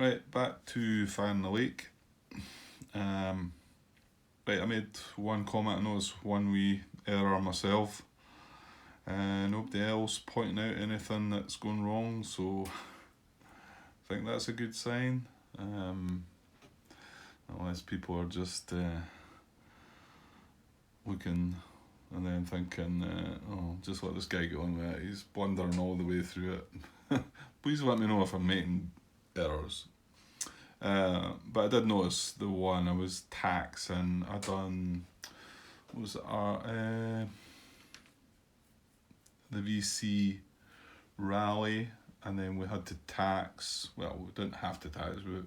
Right, back to Fan the Lake. Right, I made one comment. I noticed one wee error myself. Nobody else pointing out anything that's going wrong, so I think that's a good sign. Unless people are just looking and then thinking, oh, just let this guy get on with it. He's blundering all the way through it. Please let me know if I'm making errors. But I did notice the one I was taxing. I done what was it? The VC rally, and then we had to tax. Well, we didn't have to tax. We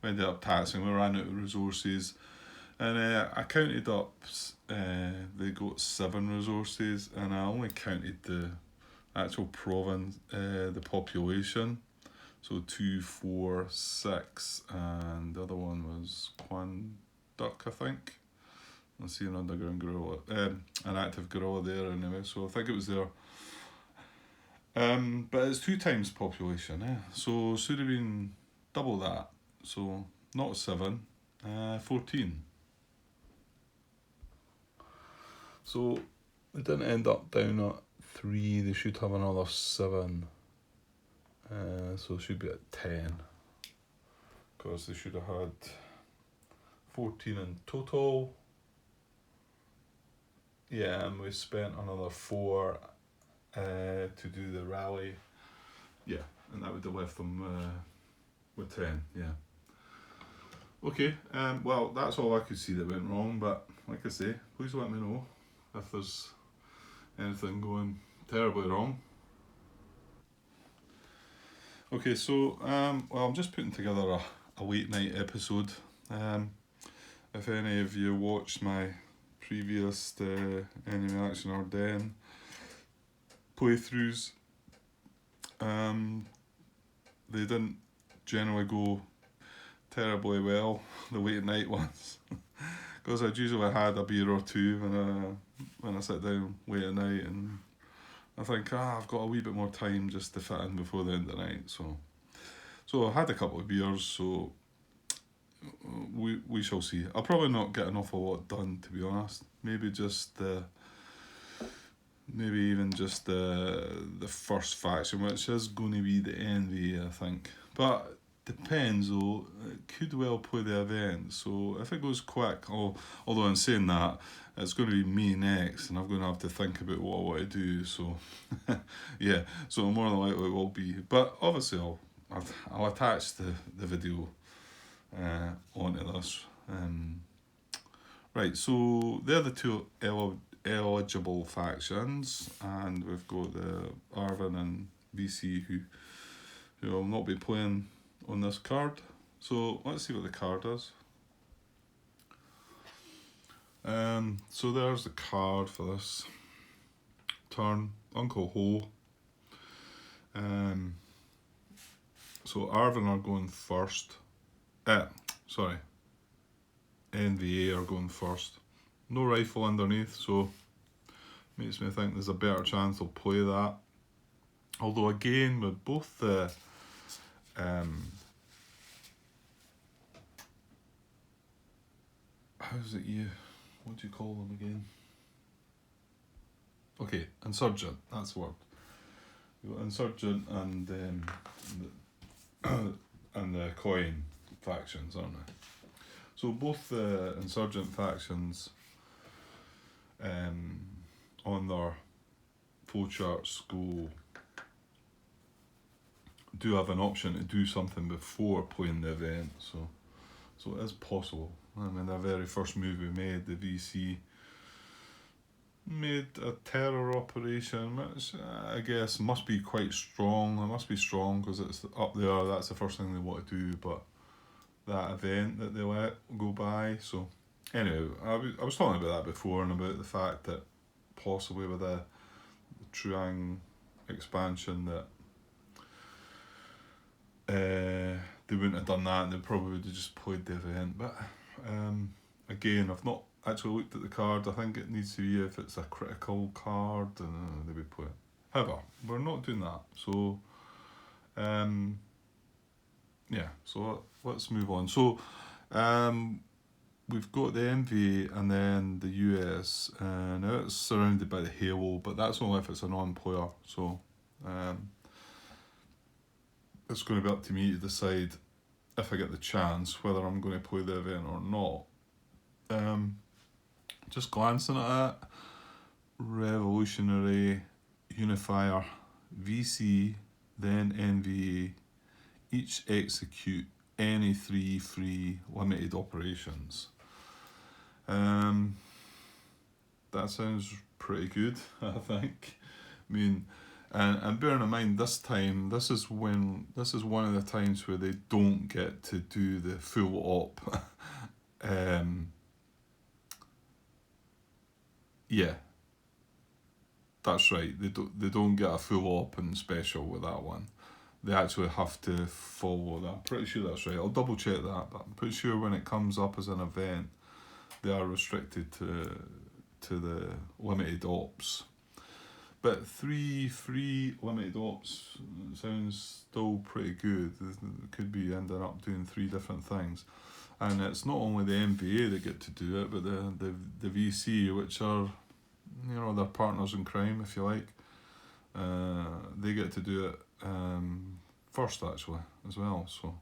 ended up taxing. We ran out of resources, and I counted up. They got 7 resources, and I only counted the actual province, the population. So 2, 4, 6, and the other one was Quanduck, I think. I see an underground gorilla, an active gorilla there anyway. So I think it was there. But it's 2 times population, so should have been double that. So not 7, 14. So they didn't end up down at 3. They should have another 7. So it should be at 10. Because they should have had 14 in total. Yeah, and we spent another 4 to do the rally. Yeah, and that would have left them with 10, yeah. Okay, well, that's all I could see that went wrong, but like I say, please let me know if there's anything going terribly wrong. Okay, so, well, I'm just putting together a late night episode. If any of you watched my previous Enemy Action Ardennes playthroughs, they didn't generally go terribly well, the late night ones, because I'd usually had a beer or 2 when I sit down late at night, and I think I've got a wee bit more time just to fit in before the end of the night. So I had a couple of beers, so we shall see. I'll probably not get an awful lot done, to be honest. Maybe even just the first faction, which is going to be the Envy, I think. But depends though, it could well play the event, so if it goes quick, although in saying that, it's going to be me next, and I'm going to have to think about what I want to do, so yeah, so more than likely it will be, but obviously I'll attach the video onto this. Right, so they're the 2 eligible factions, and we've got the Arvin and VC who will not be playing on this card. So let's see what the card is. So there's the card for this turn. Uncle Ho. So Arvin are going first. NVA are going first. No rifle underneath, so makes me think there's a better chance they'll play that. Although again, with both the how's it what do you call them again? Okay, Insurgent, that's the word. You've got Insurgent and and the Coin factions, aren't they? So both the Insurgent factions on their flowcharts do have an option to do something before playing the event, so it is possible. I mean, the very first move we made, the VC made a terror operation, which I guess must be quite strong. It must be strong because it's up there, that's the first thing they want to do, but that event that they let go by. So anyway, I was talking about that before, and about the fact that possibly with the Truang expansion that they wouldn't have done that, and they probably would have just played the event. But again, I've not actually looked at the card. I think it needs to be if it's a critical card, and they would play it. However, we're not doing that, so yeah, so let's move on. So we've got the NVA and then the US, and it's surrounded by the Halo, but that's only if it's a non-player. So it's going to be up to me to decide if I get the chance whether I'm going to play the event or not. Just glancing at it, Revolutionary, Unifier, VC, then NVA, each execute any 3 free limited operations. That sounds pretty good, I think. I mean, and bearing in mind this time, this is one of the times where they don't get to do the full op. Yeah, that's right. They don't get a full op and special with that one. They actually have to follow that. I'm pretty sure that's right. I'll double check that, but I'm pretty sure when it comes up as an event, they are restricted to the limited ops. But 3 free limited ops sounds still pretty good. It could be ending up doing 3 different things. And it's not only the NBA that get to do it, but the VC, which are, you know, their partners in crime, if you like. They get to do it first, actually, as well. So,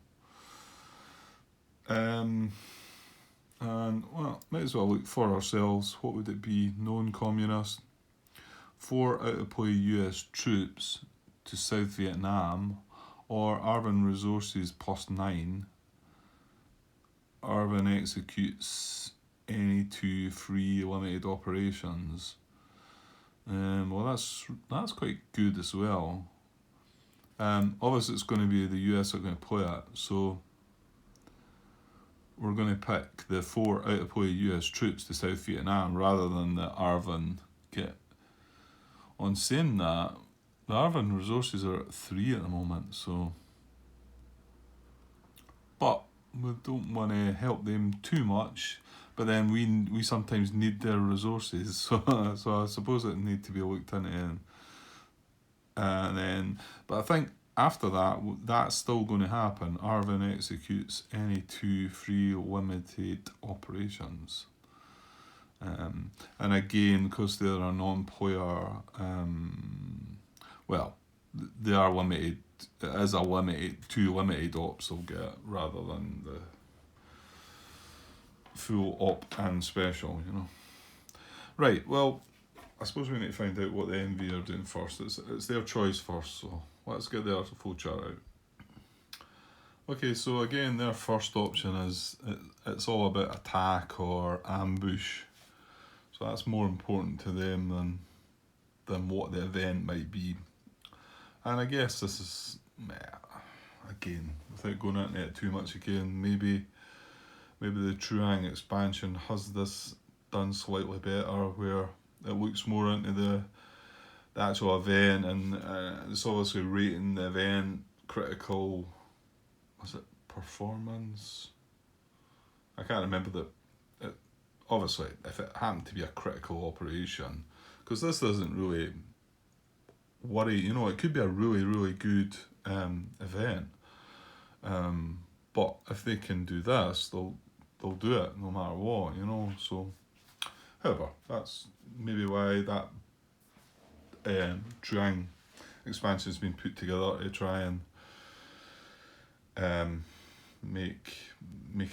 and well, might as well look for ourselves. What would it be? Known communist. 4 out of play US troops to South Vietnam, or Arvin resources +9. Arvin executes any 2 free limited operations. Well, that's quite good as well. Obviously, it's going to be the US are going to play it, so we're going to pick the 4 out of play US troops to South Vietnam rather than the Arvin kit. On saying that, the Arvin resources are at 3 at the moment, so. But we don't want to help them too much. But then we sometimes need their resources, so I suppose it need to be looked into. And then, but I think after that, that's still going to happen. Arvin executes any 2 free limited operations. And again, because they're a non-player, well, they are limited. It is a limited 2 limited ops they'll get rather than the full op and special, you know. Right, well, I suppose we need to find out what the NV are doing first. It's their choice first, so let's get their full chart out. Okay, so again, their first option is it's all about attack or ambush. So that's more important to them than what the event might be. And I guess this is, again, without going into it too much again, maybe the Truang expansion has this done slightly better, where it looks more into the actual event, and it's obviously rating the event critical. Was it performance? I can't remember obviously, if it happened to be a critical operation, because this doesn't really worry, you know, it could be a really, really good event. But if they can do this, they'll do it no matter what, you know. So, however, that's maybe why that Truang expansion has been put together to try and make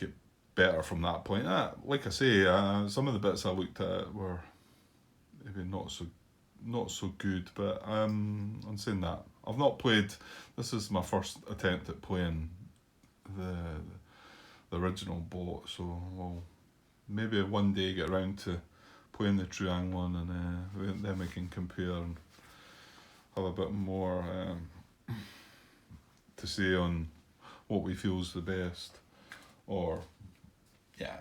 it better from that point. Like I say, some of the bits I looked at were maybe not so good, but I'm saying that I've not played. This is my first attempt at playing the original bot, so I'll maybe one day get around to playing the Truang one, and then we can compare and have a bit more to say on what we feel is the best, or yeah,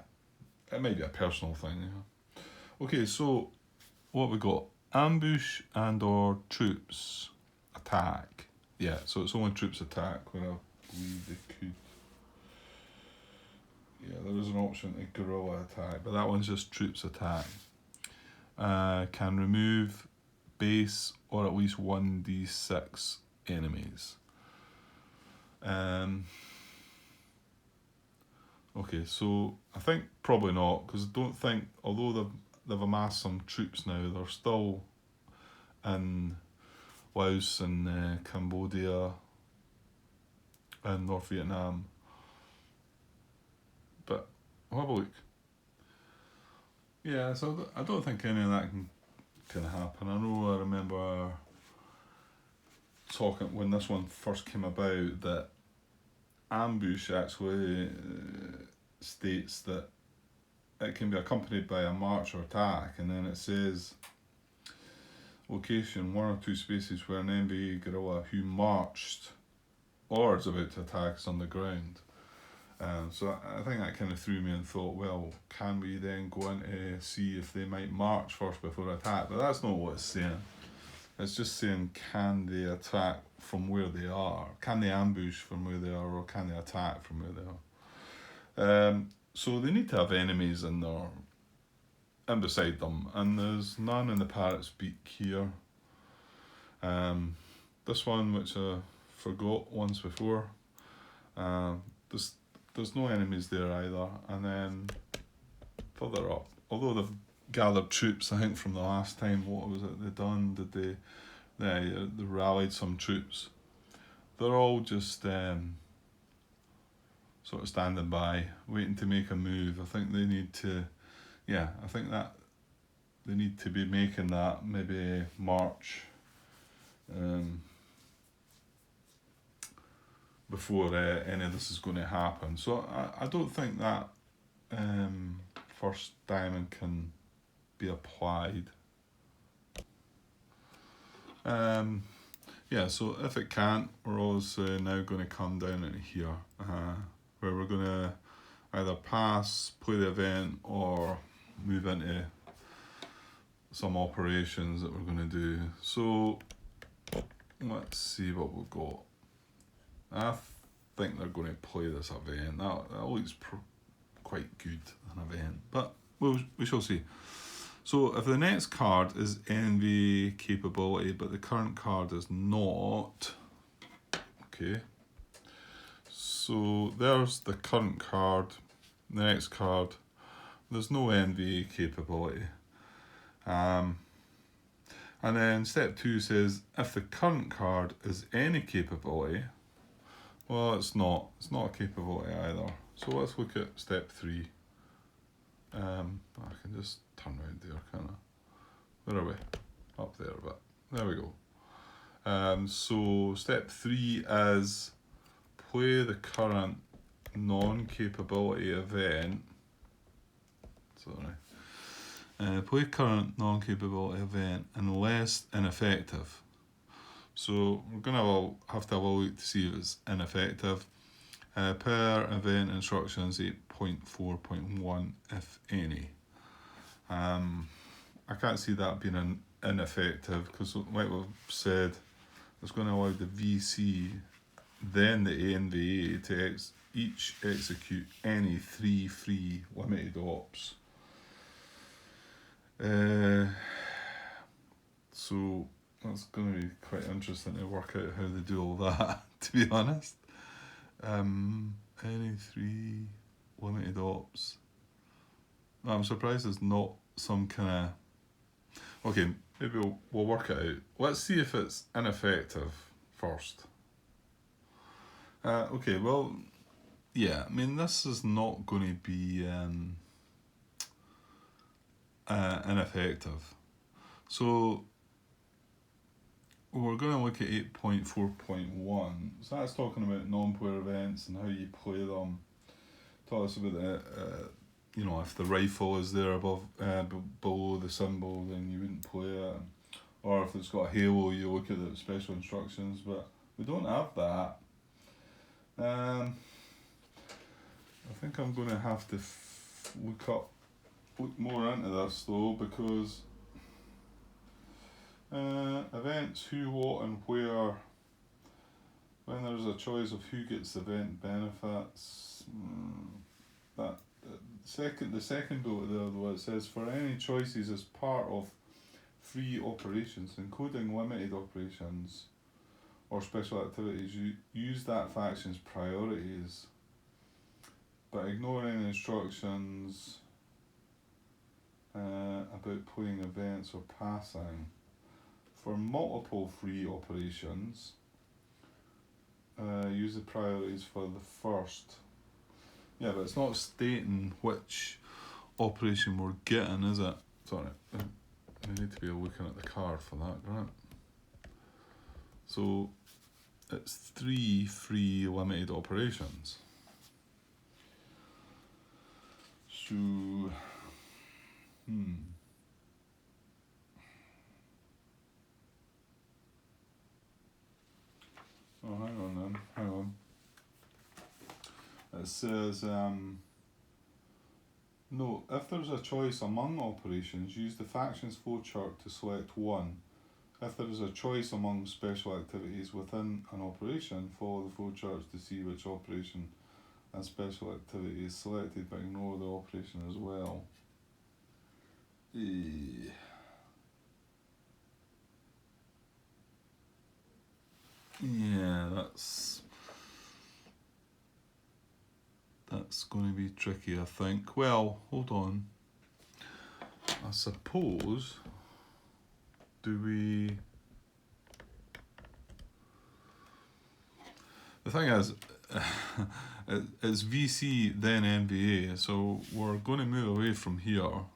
it might be a personal thing. Yeah. Okay, so what we got? Ambush and or troops attack. Yeah, so it's only troops attack where I believe they could. Yeah, there is an option to guerrilla attack, but that one's just troops attack. Can remove base or at least 1d6 enemies. Okay, so I think probably not, because I don't think, although they've amassed some troops now, they're still in Laos and Cambodia and North Vietnam. But I'll have a look. Yeah, so I don't think any of that can happen. I remember talking when this one first came about that ambush actually states that it can be accompanied by a march or attack, and then it says location one or two spaces where an NVA guerrilla who marched or is about to attack is on the ground. So I think that kind of threw me and thought, well, can we then go in to see if they might march first before attack? But that's not what it's saying. It's just saying, can they attack from where they are? Can they ambush from where they are, or can they attack from where they are? So they need to have enemies in there and beside them, and there's none in the Parrot's Beak here. This one, which I forgot once before, there's no enemies there either. And then further up, although they've gathered troops, I think from the last time, what was it they done? Did they rallied some troops? They're all just sort of standing by, waiting to make a move. I think they need to, I think that they need to be making that maybe March before any of this is going to happen. So I don't think that first diamond can be applied. So if it can't, we're also now going to come down into here, where we're going to either pass, play the event, or move into some operations that we're going to do. So let's see what we've got. I think they're going to play this event. That looks quite good, an event, but we shall see. So if the next card is envy capability, but the current card is not, okay. So there's the current card, the next card, there's no envy capability. And then step 2 says, if the current card is any capability, well, it's not a capability either. So let's look at step 3. I can just turn around there, can't I? Where are we? Up there, but there we go. So step 3 is play the current non-capability event. Play current non-capability event unless ineffective. So we're gonna have to have a look to see if it's ineffective. Per event instructions 8.4.1, if any. I can't see that being ineffective, because like we've said, it's going to allow the VC, then the ANVA, to each execute any 3 free limited ops. So that's going to be quite interesting to work out how they do all that, to be honest. Any 3 limited ops. I'm surprised there's not some kind of... Okay, maybe we'll work it out. Let's see if it's ineffective first. Okay, well, yeah, I mean, this is not going to be ineffective. So we're going to look at 8.4.1. So that's talking about non-player events and how you play them. Tell us about the, if the rifle is there above, below the symbol, then you wouldn't play it. Or if it's got a halo, you look at the special instructions, but we don't have that. I think I'm going to have to look more into this though, because events, who, what and where, when there's a choice of who gets event benefits, the second bullet there though, it says for any choices as part of free operations, including limited operations or special activities, you use that faction's priorities but ignore any instructions about playing events or passing. For multiple free operations, use the priorities for the first. Yeah, but it's not stating which operation we're getting, is it? Sorry, we need to be looking at the card for that, right? So it's 3 free limited operations. So, Oh, hang on. It says, no, if there's a choice among operations, use the factions flowchart to select one. If there is a choice among special activities within an operation, follow the flowcharts to see which operation and special activity is selected, but ignore the operation as well. Yeah, that's going to be tricky, I think. Well, hold on. I suppose, do we... The thing is, it's VC then NVA, so we're going to move away from here.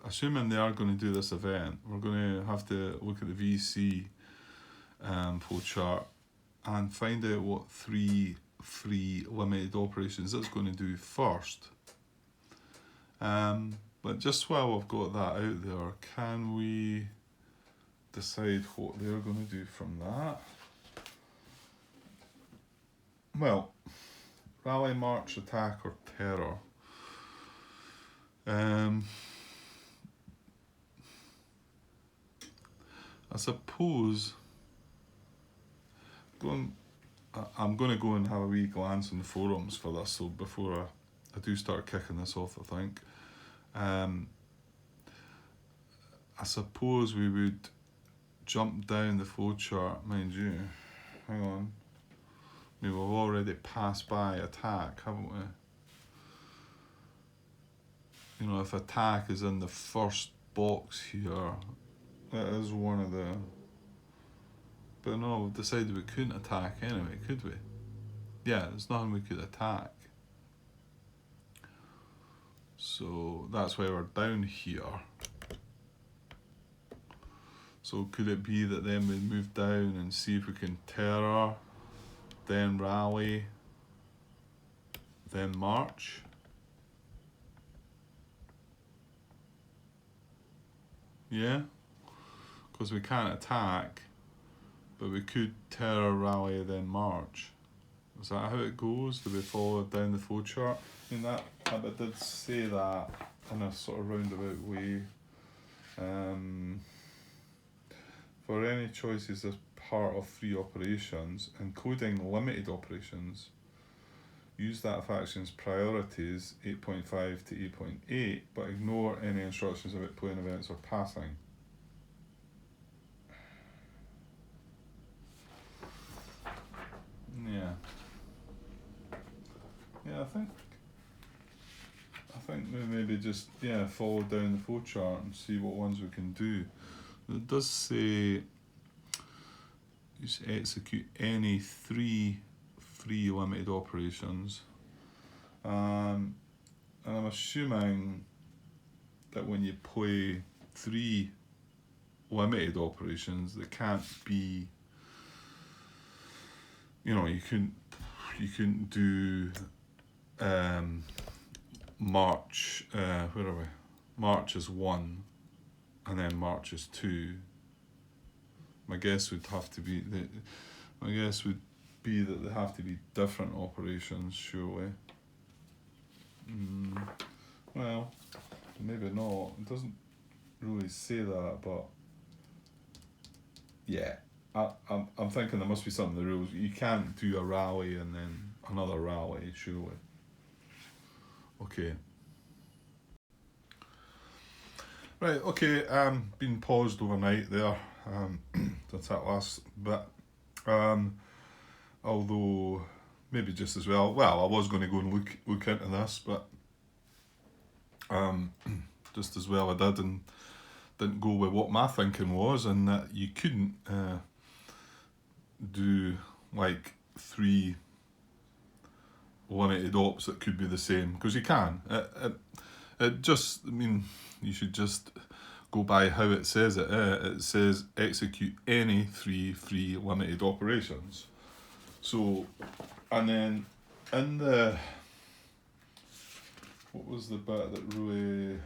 Assuming they are going to do this event, we're going to have to look at the VC flowchart and find out what 3 free limited operations it's going to do first. But just while I've got that out there, can we decide what they're going to do from that? Well, rally, march, attack, or terror. I suppose I'm going to go and have a wee glance on the forums for this, so before I do start kicking this off, I think. I suppose we would jump down the flowchart, mind you. Hang on. We've already passed by attack, haven't we? You know, if attack is in the first box here, that is one of the... But no, we've decided we couldn't attack anyway, could we? Yeah, there's nothing we could attack. So that's why we're down here. So could it be that then we move down and see if we can terror, then rally, then march? Yeah? Because we can't attack, but we could terror, rally, then march. Is that how it goes? Do we follow it down the flowchart? I mean, that I did say that in a sort of roundabout way. For any choices as part of free operations, including limited operations, use that faction's priorities 8.5 to 8.8, but ignore any instructions about playing events or passing. Yeah, I think we maybe just follow down the flowchart and see what ones we can do. It does say you execute any 3 free limited operations, and I'm assuming that when you play 3 limited operations, they can't be, you know, you couldn't do March, where are we? March is 1, and then March is 2. My guess would be that they have to be different operations, surely. Well, maybe not. It doesn't really say that, but yeah, I'm thinking there must be something in the rules. You can't do a rally and then another rally, surely. Okay. Right, okay, been paused overnight there, that's that last bit. Although maybe just as well. Well, I was going to go and look into this, but just as well I did, and didn't go with what my thinking was, and that you couldn't do like 3 limited ops that could be the same, because you can. It just, I mean, you should just go by how it says it. It says execute any 3 free limited operations. So, and then in the, what was the bit that really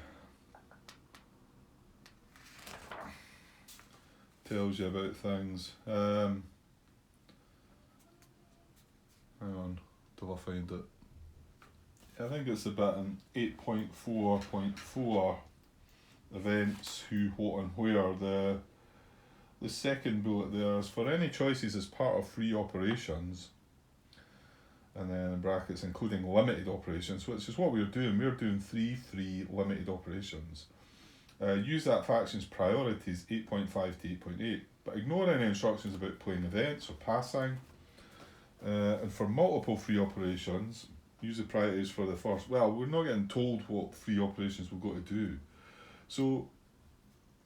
tells you about things? Hang on, till I find it. I think it's a bit in 8.4.4 events, who, what and where. The second bullet there is for any choices as part of free operations, and then in brackets including limited operations, which is what we're doing. We're doing 3 free limited operations. Use that faction's priorities 8.5 to 8.8, but ignore any instructions about playing events or passing. And for multiple free operations, use the priorities for the first. Well, we're not getting told what free operations we've got to do. So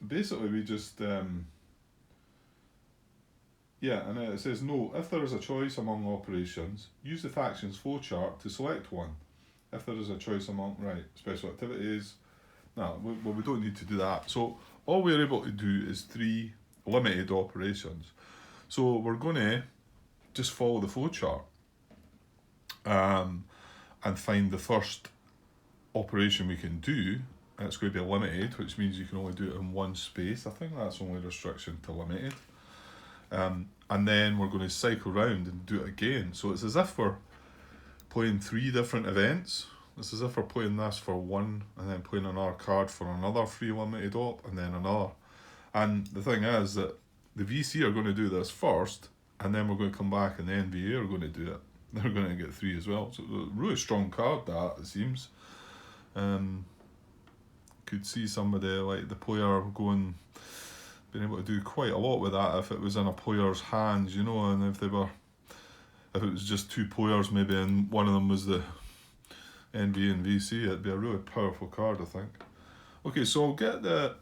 basically we just, and it says, no, if there is a choice among operations, use the faction's flowchart to select one. If there is a choice among, special activities, no, we don't need to do that. So all we're able to do is 3 limited operations. So we're going to just follow the flowchart and find the first operation we can do. It's going to be limited, which means you can only do it in one space. I think that's only restriction to limited. And then we're going to cycle round and do it again. So it's as if we're playing 3 different events. It's as if we're playing this for one, and then playing another card for another free limited op, and then another. And the thing is that the VC are going to do this first, and then we're going to come back, and the NVA are going to do it. They're going to get 3 as well. So a really strong card, that, it seems. Could see somebody like the player being able to do quite a lot with that if it was in a player's hands, you know, and if it was just 2 players maybe, and one of them was the NVA and VC, it'd be a really powerful card, I think. Okay, so we've got to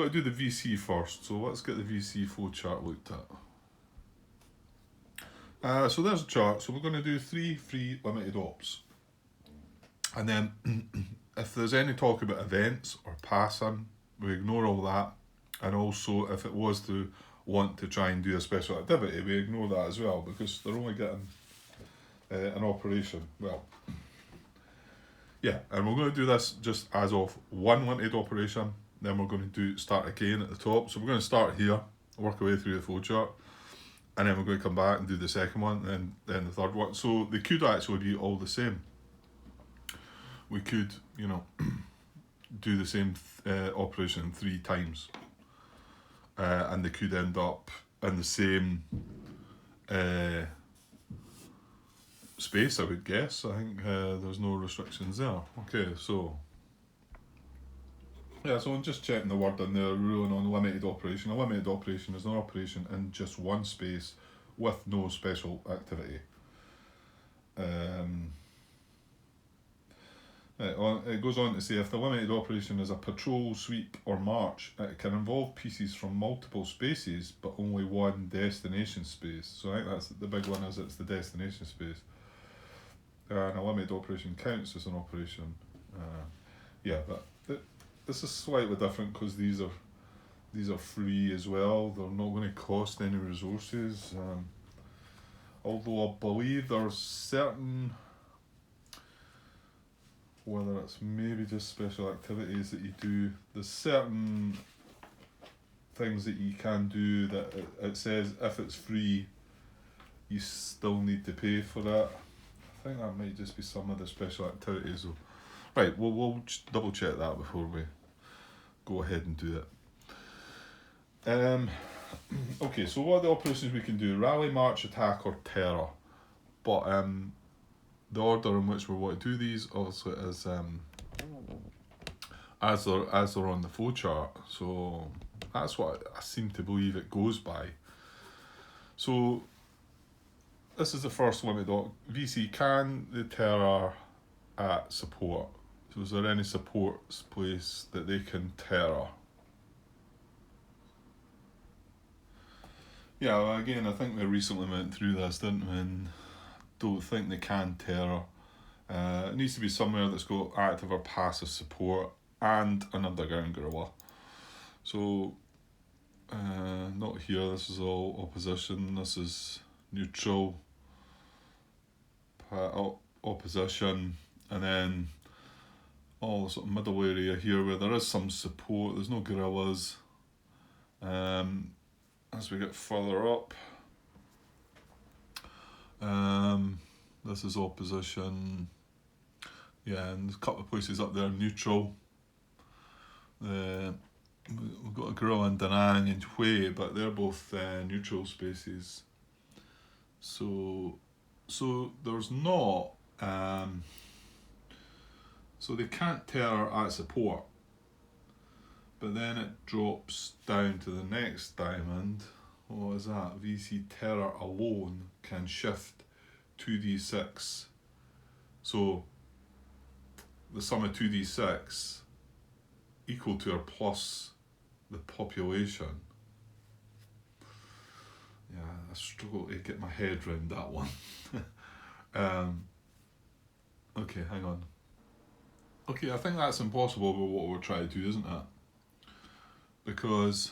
do the VC first, so let's get the VC flowchart looked at. So there's a chart. So we're going to do 3 free limited ops, and then if there's any talk about events or passing, we ignore all that. And also, if it was to want to try and do a special activity, we ignore that as well, because they're only getting an operation. Well, yeah, and we're going to do this just as of one limited operation. Then we're going to start again at the top. So we're going to start here, work our way through the flowchart, and then we're going to come back and do the second one, and then the third one. So they could actually be all the same. We could, do the same operation 3 times. And they could end up in the same space, I would guess. I think there's no restrictions there. Okay, so so I'm just checking the word in there, ruling on limited operation. A limited operation is an operation in just one space with no special activity. It goes on to say, if the limited operation is a patrol, sweep or march, it can involve pieces from multiple spaces but only one destination space. So I think that's the big one, is it's the destination space. And a limited operation counts as an operation. But this is slightly different because these are free as well. They're not going to cost any resources. Although I believe there's certain, whether it's maybe just special activities that you do, there's certain things that you can do that it says if it's free, you still need to pay for that. I think that might just be some of the special activities though. Right, we'll just double check that before we go ahead and do it. Okay, so what are the operations we can do? Rally, march, attack or terror. But the order in which we want to do these also is as they're on the flowchart. So that's what I seem to believe it goes by. So this is the first limit doc. VC, can the terror at support? So is there any support place that they can terror? Yeah, well, again, I think we recently went through this, didn't we? And don't think they can terror. It needs to be somewhere that's got active or passive support and an underground gorilla. So, not here, this is all opposition, this is neutral, opposition, and then all the sort of middle area here where there is some support, there's no gorillas. As we get further up, this is opposition, yeah, and there's a couple of places up there neutral. We've got a gorilla in Da Nang and Hue, but they're both neutral spaces. So there's not, so they can't terror at support. But then it drops down to the next diamond. What is that? VC terror alone can shift 2d6. So the sum of 2d6 equal to or plus the population. Yeah, I struggle to get my head around that one. Okay, hang on. Okay, I think that's impossible with what we're trying to do, isn't it? Because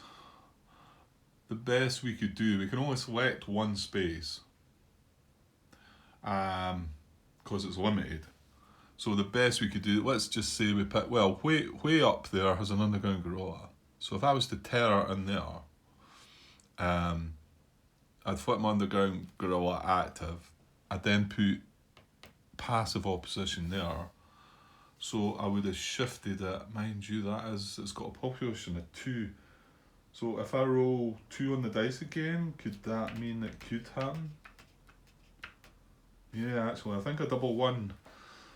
the best we could do, we can only select one space because it's limited. So the best we could do, let's just say we pick, well, way up there has an underground gorilla. So if I was to terror in there, I'd flip my underground gorilla active. I'd then put passive opposition there. So I would have shifted it, mind you, it's got a population of 2. So if I roll 2 on the dice again, could that mean it could happen? Yeah, actually, I think a double 1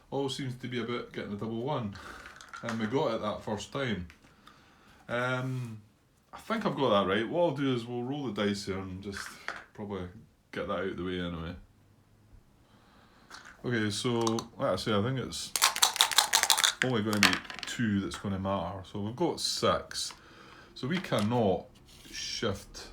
always seems to be about getting a double 1. And we got it that first time. I think I've got that right. What I'll do is we'll roll the dice here and just probably get that out of the way anyway. Okay, so like I say, I think it's only going to be 2 that's going to matter. So we've got 6. So we cannot shift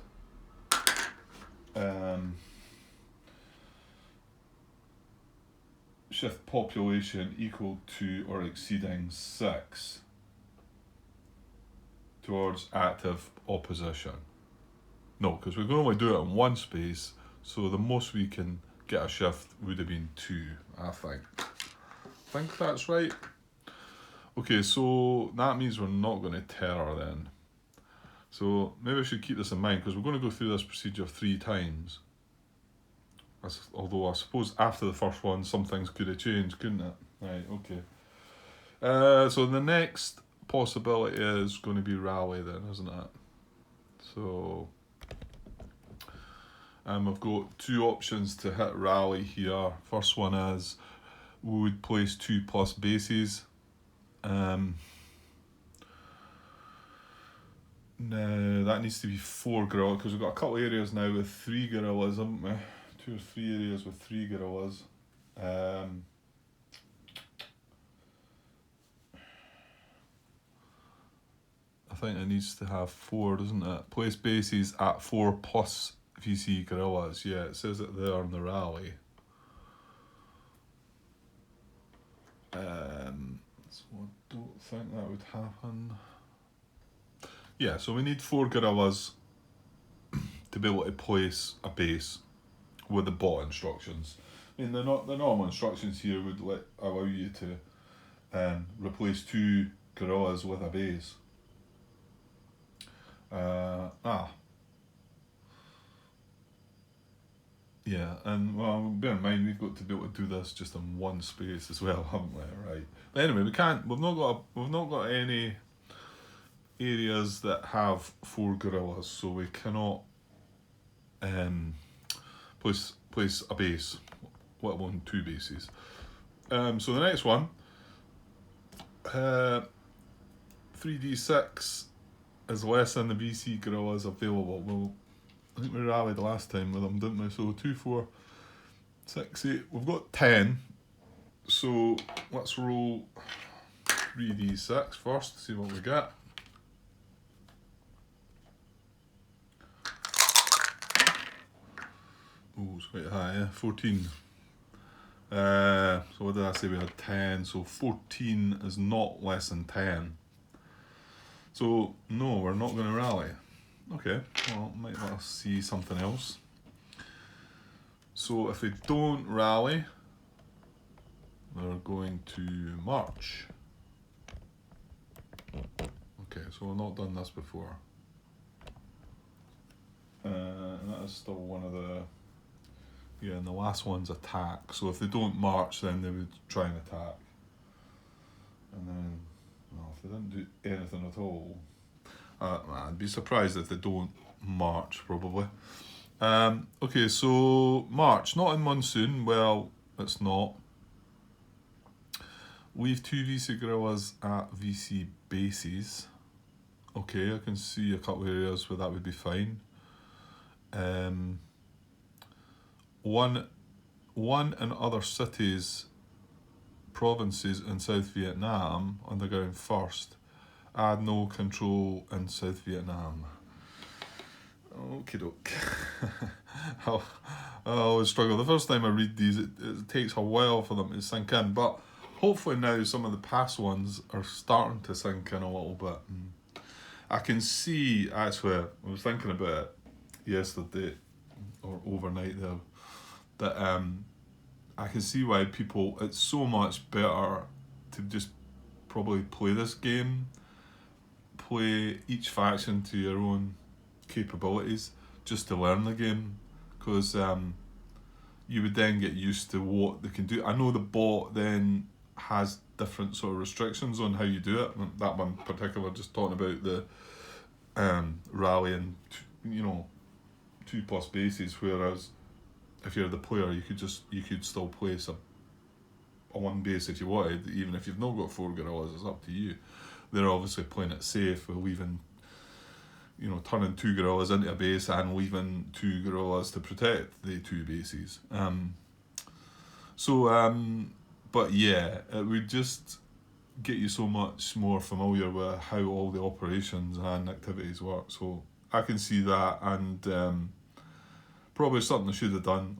shift population equal to or exceeding 6 towards active opposition. No, because we can only do it in one space, so the most we can get a shift would have been 2, I think. I think that's right. Okay, so that means we're not going to terror then. So maybe I should keep this in mind because we're going to go through this procedure 3 times. Although I suppose after the first one some things could have changed, couldn't it? Right, okay. So the next possibility is going to be rally then, isn't it? So we've got 2 options to hit rally here. First one is we would place 2 plus bases. No, that needs to be 4 gorillas because we've got a couple of areas now with 3 gorillas, haven't we? 2 or 3 areas with 3 gorillas. I think it needs to have 4, doesn't it? Place bases at 4 plus VC gorillas. Yeah, it says it there in the rally. So I don't think that would happen. Yeah, so we need 4 gorillas to be able to place a base with the bot instructions. I mean, the normal instructions here would allow you to replace 2 gorillas with a base. Yeah, and well, bear in mind we've got to be able to do this just in one space as well, haven't we? Right. But anyway, we've not got any areas that have 4 gorillas, so we cannot place a base, let alone 2 bases. So the next one, 3d6 is less than the VC gorillas available. Well, I think we rallied last time with them, didn't we? So 2, 4, 6, 8. We've got 10. So let's roll 3d6 first, see what we get. Oh, it's quite high, yeah? 14. So what did I say? We had 10. So 14 is not less than 10. So no, we're not going to rally. Okay, well, might let us see something else. So if they don't rally, they're going to march. Okay, so we've not done this before. And that is still one of the... Yeah, and the last one's attack. So if they don't march, then they would try and attack. And then, well, if they didn't do anything at all, I'd be surprised if they don't march, probably. Okay, so march, not in monsoon. Well, it's not. Leave 2 VC guerrillas at VC bases. Okay, I can see a couple of areas where that would be fine. One in other cities, provinces in South Vietnam on the ground first. Add no control in South Vietnam. Okie doke. I always struggle. The first time I read these, it takes a while for them to sink in, but hopefully now some of the past ones are starting to sink in a little bit. I can see, actually, I was thinking about it yesterday or overnight there, that I can see why people, it's so much better to just probably play this game, play each faction to your own capabilities, just to learn the game, because you would then get used to what they can do. I know the bot then has different sort of restrictions on how you do it. That one in particular, just talking about the rallying, 2+ bases, whereas if you're the player, you could still place a 1 base if you wanted, even if you've not got 4 guerrillas. It's up to you. They're obviously playing it safe with leaving, turning 2 guerrillas into a base and leaving 2 guerrillas to protect the 2 bases. But yeah, it would just get you so much more familiar with how all the operations and activities work. So I can see that, and probably something I should have done.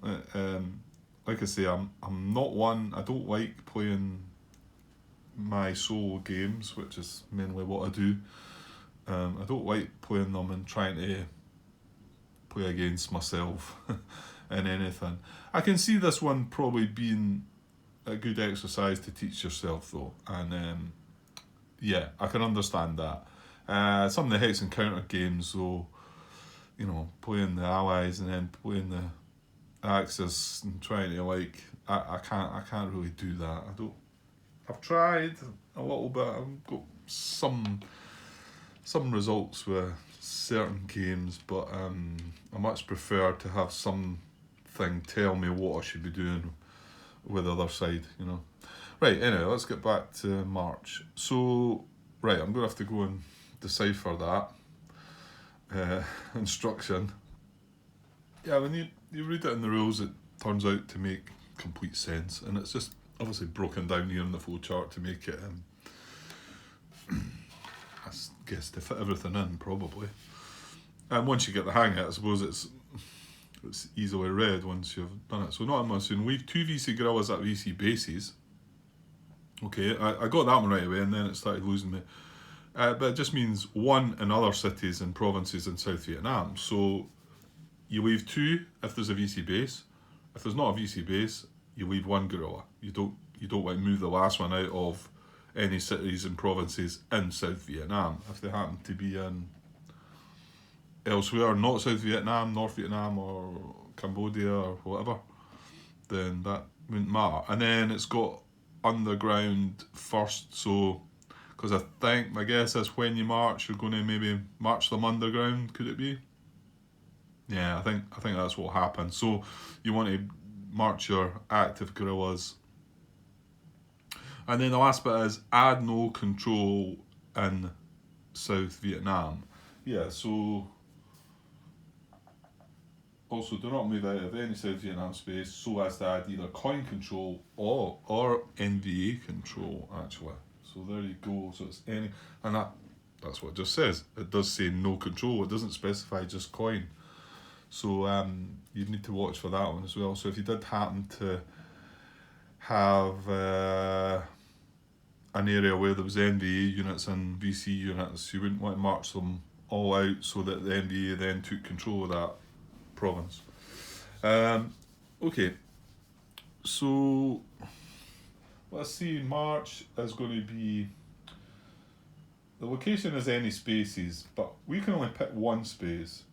Like I say, I'm not one. I don't like playing my solo games, which is mainly what I do. I don't like playing them and trying to play against myself in anything. I can see this one probably being a good exercise to teach yourself though, and yeah, I can understand that. Some of the Hex Encounter games though, playing the allies and then playing the Axis and trying to I can't really do that. I've tried a little bit. I've got some results with certain games, but I much prefer to have something tell me what I should be doing with the other side, Right, anyway, let's get back to March. So, right, I'm going to have to go and decipher that instruction. Yeah, when you read it in the rules, it turns out to make complete sense, and it's just obviously broken down here in the flowchart to make it, I guess, to fit everything in, probably. And once you get the hang of it, I suppose it's easily read once you've done it. So not in monsoon, leave 2 VC guerrillas at VC bases. Okay, I got that one right away, and then it started losing me. But it just means 1 in other cities and provinces in South Vietnam. So you leave 2 if there's a VC base. If there's not a VC base, you leave 1 guerrilla. You don't move the last one out of any cities and provinces in South Vietnam. If they happen to be in elsewhere, not South Vietnam, North Vietnam or Cambodia or whatever, then that wouldn't matter. And then it's got underground first, so because I think my guess is when you march, you're going to maybe march them underground. Could it be? Yeah, I think that's what happened. So you want to march your active guerrillas, and then the last bit is add no control in South Vietnam. Yeah, so Also, do not move out of any South Vietnam space so as to add either coin control or NVA control, actually. So there you go. So it's any, and that's what it just says. It does say no control. It doesn't specify just coin. So you need to watch for that one as well. So if you did happen to have an area where there was NVA units and VC units, you wouldn't want to march them all out so that the NVA then took control of that province. Okay, so let's see. March is going to be, the location is any spaces, but we can only pick one space,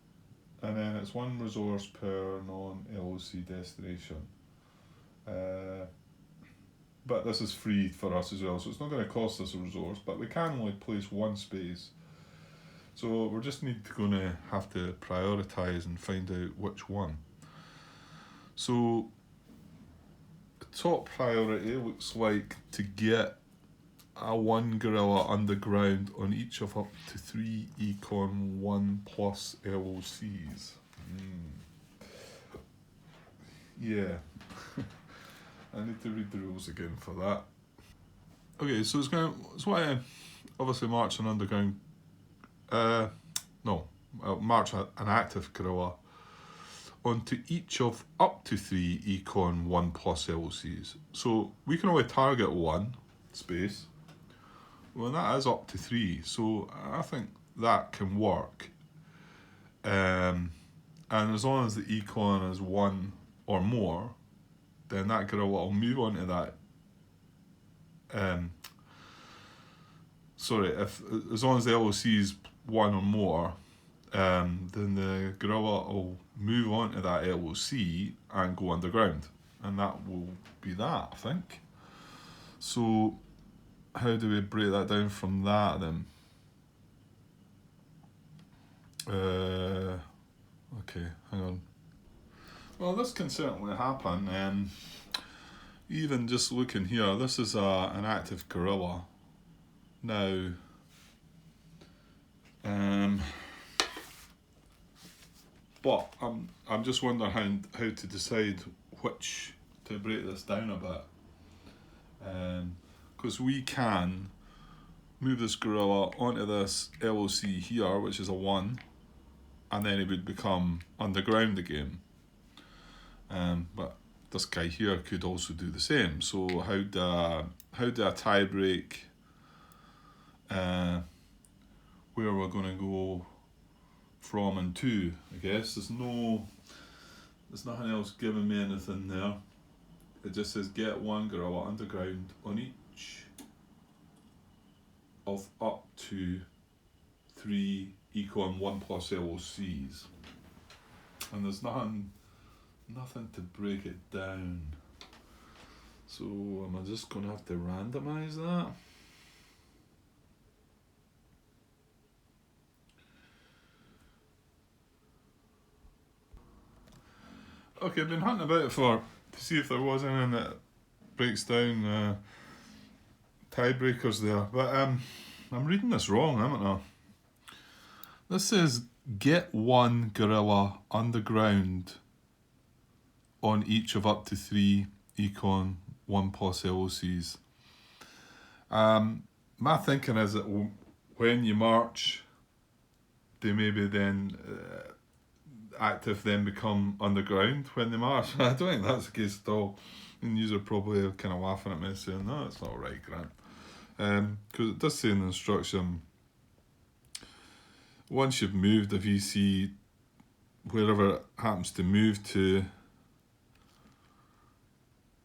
and then it's one resource per non-LOC destination. But this is free for us as well, so it's not going to cost us a resource, but we can only place one space. So we're just going to have to prioritise and find out which one. So the top priority looks like to get a 1 guerrilla underground on each of up to 3 Econ 1 plus LOCs. Yeah. I need to read the rules again for that. Okay, so it's why I obviously march an underground. March an active guerrilla onto each of up to 3 Econ 1 plus LOCs. So we can only target one space. Well, that is up to 3, so I think that can work. And as long as the Econ is 1 or more, then that guerrilla will move on to that. As long as the LOC is 1 or more, then the guerrilla will move on to that LOC and go underground, and that will be that, I think. So how do we break that down from that then? Okay, hang on. Well, this can certainly happen. Even just looking here, this is an active guerrilla. Now, but I'm just wondering how to decide which to break this down a bit. Because we can move this guerrilla onto this LOC here, which is a 1, and then it would become underground again. But this guy here could also do the same. So how do I tie break where we're going to go from and to? I guess there's nothing else giving me anything there. It just says get 1 guerrilla underground on each of up to 3 Econ 1 plus LOCs, and there's nothing to break it down. So am I just going to have to randomise that? Okay, I've been hunting about to see if there was anything that breaks down tiebreakers there, but I'm reading this wrong, haven't I? This says get 1 guerrilla underground on each of up to 3 Econ 1 plus LOCs. My thinking is that when you march, they maybe then active then become underground when they march. I don't think that's the case at all. And you are probably kind of laughing at me saying, no, that's not right, Grant. Because it does say in the instruction, once you've moved the VC, wherever it happens to move to,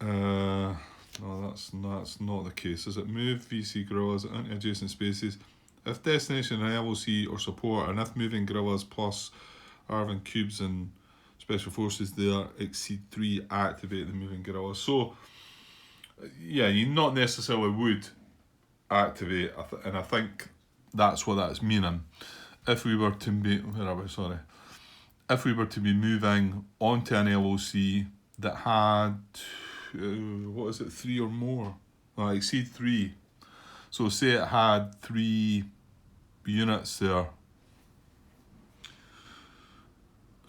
no, that's not the case. Is it move VC guerrillas into adjacent spaces? If destination and LOC or support, and if moving guerrillas plus Arvin cubes and special forces there exceed 3, activate the moving guerrillas. So, yeah, you not necessarily would activate, and I think that's what that's meaning. If we were to be, if we were to be moving onto an LOC that had, 3 or more, exceed 3. So say it had 3 units there.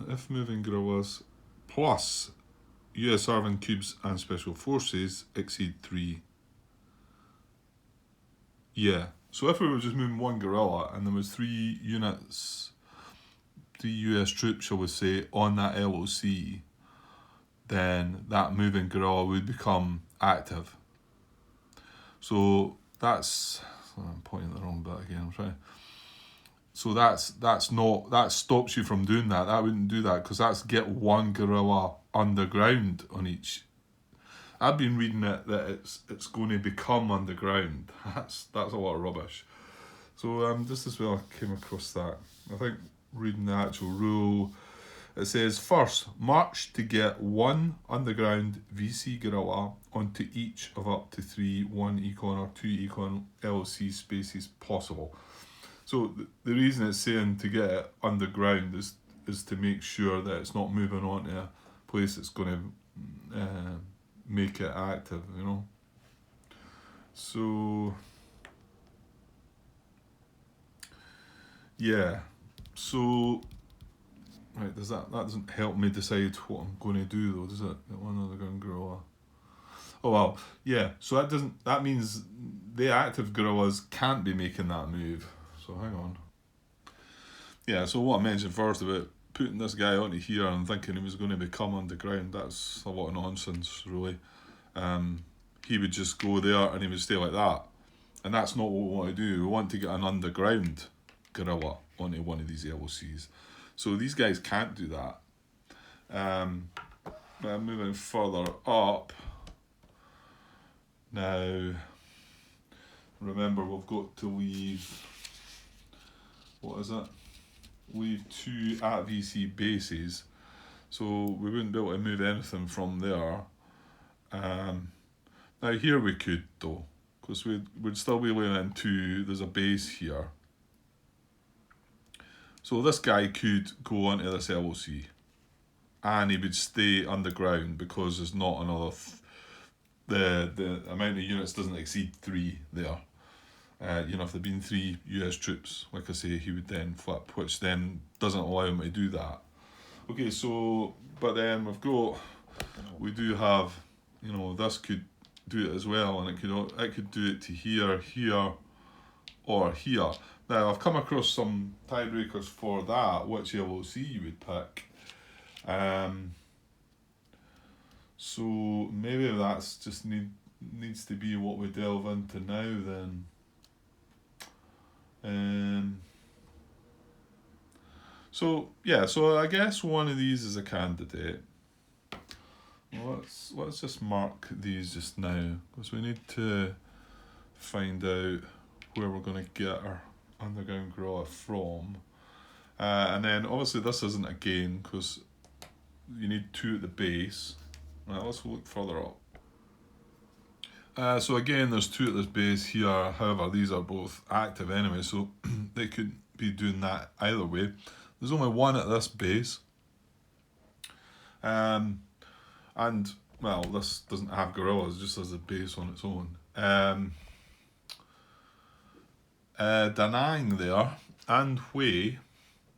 if moving guerrillas plus US ARVN cubes and special forces exceed 3. Yeah, so if we were just moving one guerrilla and there was 3 units, 3 US troops, shall we say, on that LOC, then that moving guerrilla would become active. So that's, I'm pointing at the wrong bit again, I'm trying. So that stops you from doing that. That wouldn't do that, because that's get one guerrilla underground on each. I've been reading it that it's going to become underground. That's a lot of rubbish. So just as well I came across that. I think reading the actual rule, it says first, march to get 1 underground VC guerrilla onto each of up to 3 1 econ or 2 econ LOC spaces possible. So the reason it's saying to get it underground is to make sure that it's not moving on to a place that's going to make it active, you know. So yeah, so right, that doesn't help me decide what I'm going to do though, does it? Get one underground guerrilla. Oh well, yeah. So that means the active guerrillas can't be making that move. So hang on. Yeah, so what I mentioned first about putting this guy onto here and thinking he was going to become underground, that's a lot of nonsense, really. He would just go there and he would stay like that. And that's not what we want to do. We want to get an underground guerrilla onto one of these LOCs. So these guys can't do that. Moving further up. Now, remember we've got to leave, what is it? Leave 2 at VC bases. So we wouldn't be able to move anything from there. Now here we could though, because we'd still be laying in 2, there's a base here. So this guy could go onto this LOC and he would stay underground because there's not another, the amount of units doesn't exceed 3 there. If there'd been 3 US troops, like I say, he would then flip, which then doesn't allow him to do that. Okay, so, but then we do have, this could do it as well, and it could do it to here, here, or here. Now, I've come across some tiebreakers for that, which LOC you would pick. So maybe that's just needs to be what we delve into now then. So I guess one of these is a candidate. Well, let's just mark these just now, because we need to find out where we're going to get our underground guerrilla from. And then obviously this isn't a gain because you need 2 at the base. Right, let's look further up. So again, there's 2 at this base here. However, these are both active anyway, so they could be doing that either way. There's only 1 at this base. And, well, this doesn't have guerrillas, just as a base on its own. Da Nang there and Hue,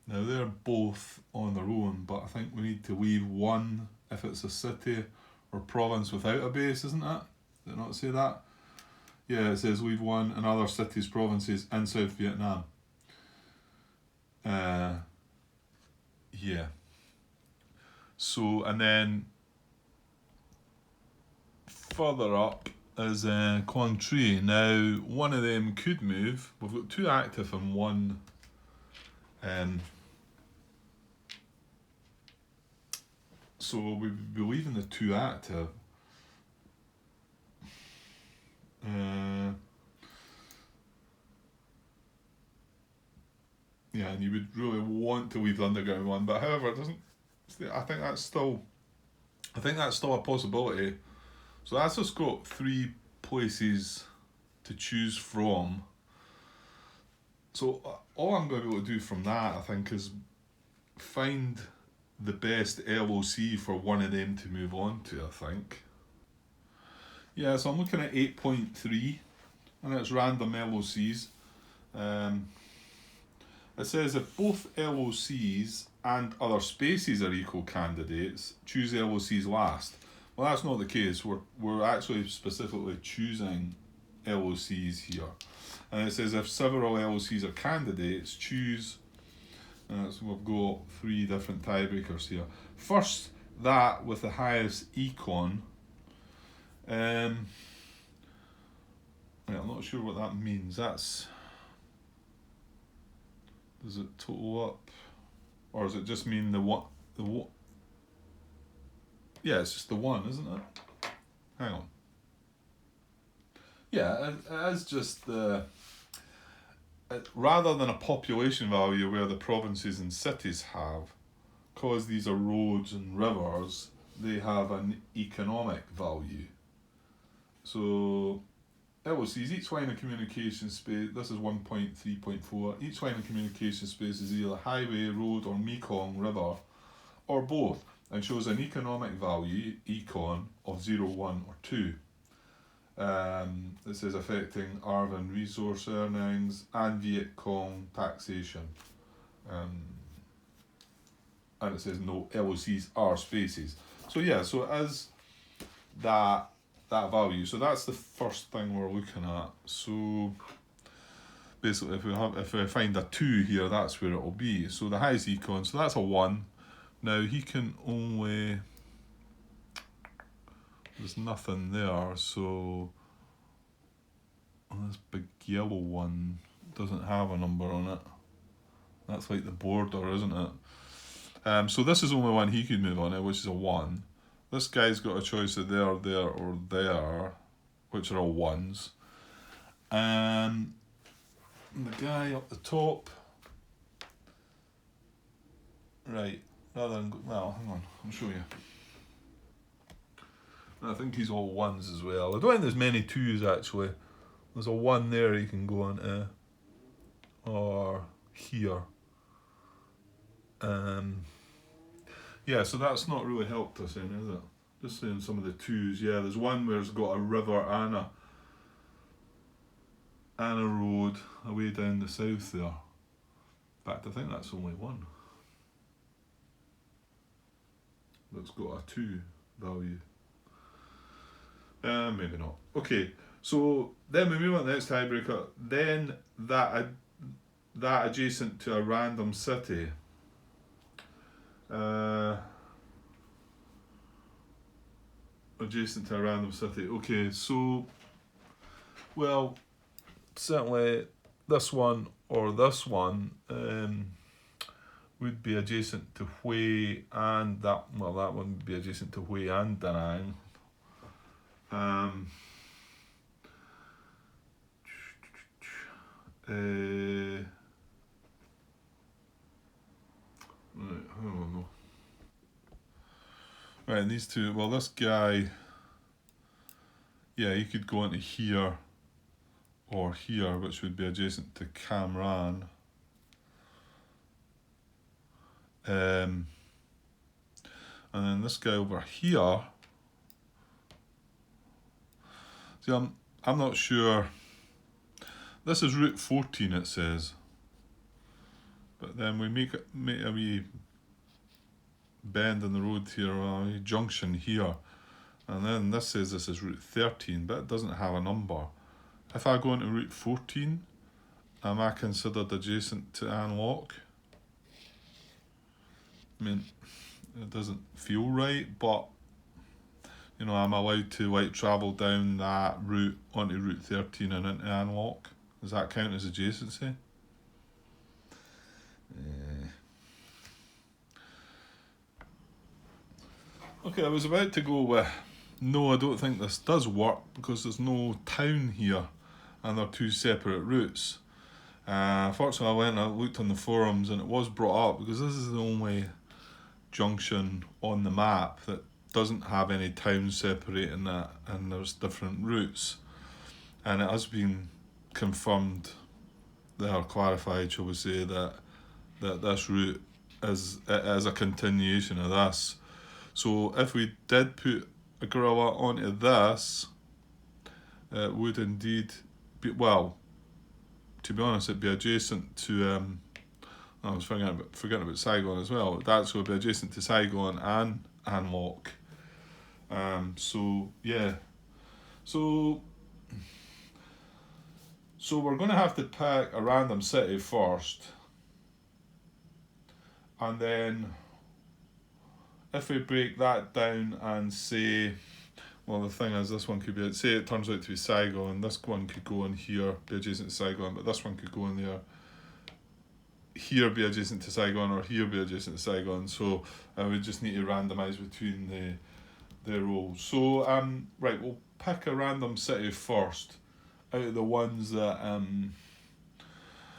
now they're both on their own, but I think we need to leave 1 if it's a city or province without a base, isn't it? Did it not say that? Yeah, it says leave 1 in other cities, provinces in South Vietnam. Yeah. So, and then further up is Quang Tri. Now, one of them could move. We've got 2 active and 1. So we'd be leaving the 2 active. Yeah, and you would really want to leave the underground one, but however, it doesn't. I think that's still a possibility. So that's just got 3 places to choose from. So all I'm going to be able to do from that, I think, is find the best LOC for one of them to move on to, I think. Yeah, so I'm looking at 8.3, and it's random LOCs. It says if both LOCs and other spaces are equal candidates, choose the LOCs last. Well, that's not the case. We're actually specifically choosing LOCs here. And it says if several LOCs are candidates, choose, so we've got 3 different tiebreakers here. First, that with the highest econ. I'm not sure what that means. Does it total up? Or does it just mean the one? Yeah, it's just the one, isn't it? Hang on. Yeah, it is just rather than a population value where the provinces and cities have, because these are roads and rivers, they have an economic value. So LOCs, each line of communication space, this is 1.3.4, each line of communication space is either highway, road or Mekong River, or both, and shows an economic value, econ, of 0, 1 or 2. This is affecting Arvin resource earnings and Viet Cong taxation. And it says no LOCs are spaces. So yeah, so it is that value. So that's the first thing we're looking at. So basically if we find a 2 here, that's where it will be. So the highest econ, so that's a 1. Now he can only, there's nothing there, so this big yellow one doesn't have a number on it. That's like the border, isn't it? So this is only one he could move on it, which is a 1. This guy's got a choice of there, or there, which are all 1s. And the guy up the top, right, rather than, well, hang on, I'll show you. I think he's all 1s as well. I don't think there's many 2s actually. There's a 1 there you can go into, or here. Yeah, so that's not really helped us any, is it? Just saying some of the 2s. Yeah, there's one where it's got a river and a road away down the south there. In fact, I think that's only 1 that's got a 2 value. Maybe not. Okay, so then we move on to the next tiebreaker. Then that adjacent to a random city. Adjacent to a random city. Okay, so, well, certainly this one or this one would be adjacent to Hue and that one would be adjacent to Hue and Da Nang. Right, I don't know. Right, and these two, well, this guy, yeah, he could go into here or here, which would be adjacent to Cam Ranh. And then this guy over here, see, I'm not sure. This is Route 14, it says. But then we make a wee bend in the road here, a wee junction here. And then this says this is Route 13, but it doesn't have a number. If I go into Route 14, am I considered adjacent to An Loch? I mean, it doesn't feel right, but you know, I'm allowed to like travel down that route onto Route 13 and into An Loch. Does that count as adjacency? Okay, I was about to go with no, I don't think this does work because there's no town here and they're 2 separate routes. Fortunately, I went and I looked on the forums and it was brought up because this is the only junction on the map that doesn't have any towns separating that, and there's different routes. And it has been confirmed, or clarified, shall we say, that this route is a continuation of this. So if we did put a gorilla onto this, it would indeed be, well, to be honest, it'd be adjacent to, I was forgetting about Saigon as well. That's going to be adjacent to Saigon and An Loc. So yeah, so we're going to have to pick a random city first, and then if we break that down and say, well, the thing is, this one could be, say it turns out to be Saigon, this one could go in here, be adjacent to Saigon, but this one could go in there, here be adjacent to Saigon, or here be adjacent to Saigon, so we just need to randomise between the roles. So, right, we'll pick a random city first, out of the ones that,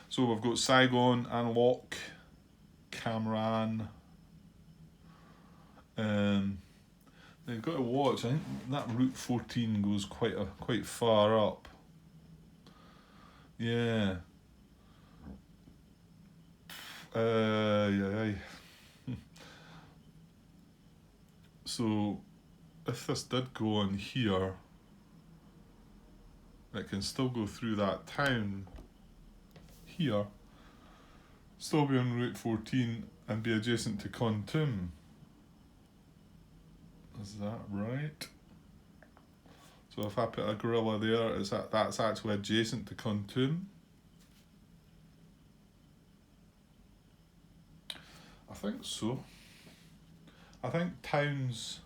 so we've got Saigon, An Loc, Cam Ranh. You've got to watch. I think that Route 14 goes quite far up. Yeah. Yeah. So, if this did go on here, it can still go through that town here, still be on Route 14 and be adjacent to Kon Is that right? So if I put a gorilla there, that's actually adjacent to Kon I think so. I think towns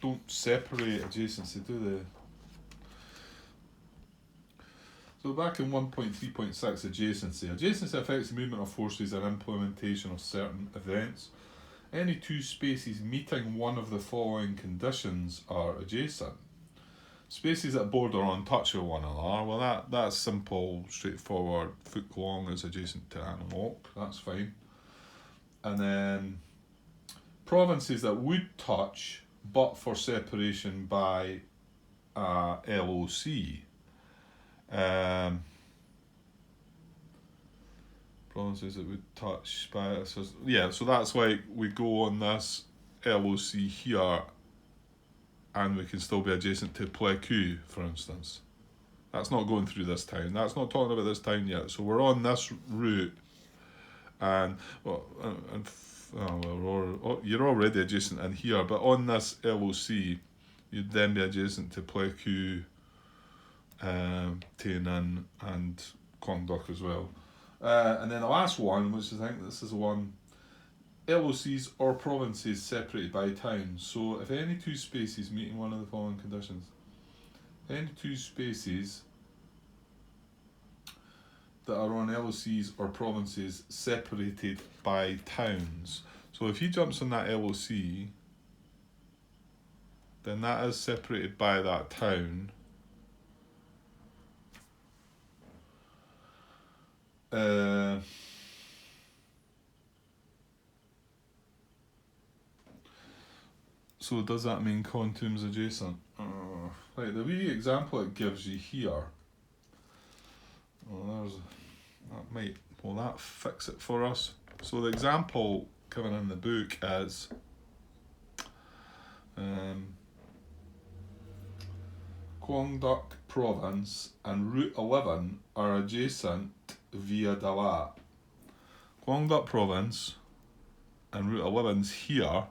don't separate adjacency, do they? So back in 1.3.6 adjacency. Adjacency affects the movement of forces and implementation of certain events. Any two spaces meeting one of the following conditions are adjacent. Spaces that border on touch with one another, well that's simple, straightforward. Phuc Long is adjacent to An Loc, that's fine. And then provinces that would touch but for separation by LOC. Provinces that would touch by, so that's like we go on this LOC here and we can still be adjacent to Pleiku, for instance. That's not going through this town. That's not talking about this town yet. So we're on this route, and you're already adjacent in here, but on this LOC, you'd then be adjacent to Pleiku, Tay Ninh, and Quang Duc as well. And then the last one, which I think this is the one, LOCs or provinces separated by towns. So if any two spaces meeting one of the following conditions, any two spaces that are on LOCs or provinces separated by towns. So if he jumps on that LOC, then that is separated by that town. So does that mean Kon Tum's adjacent? Right, the wee example it gives you here. That fix it for us. So the example given in the book is Quang Duc Province and Route 11 are adjacent via Dalat. Quang Duc Province and Route 11's here.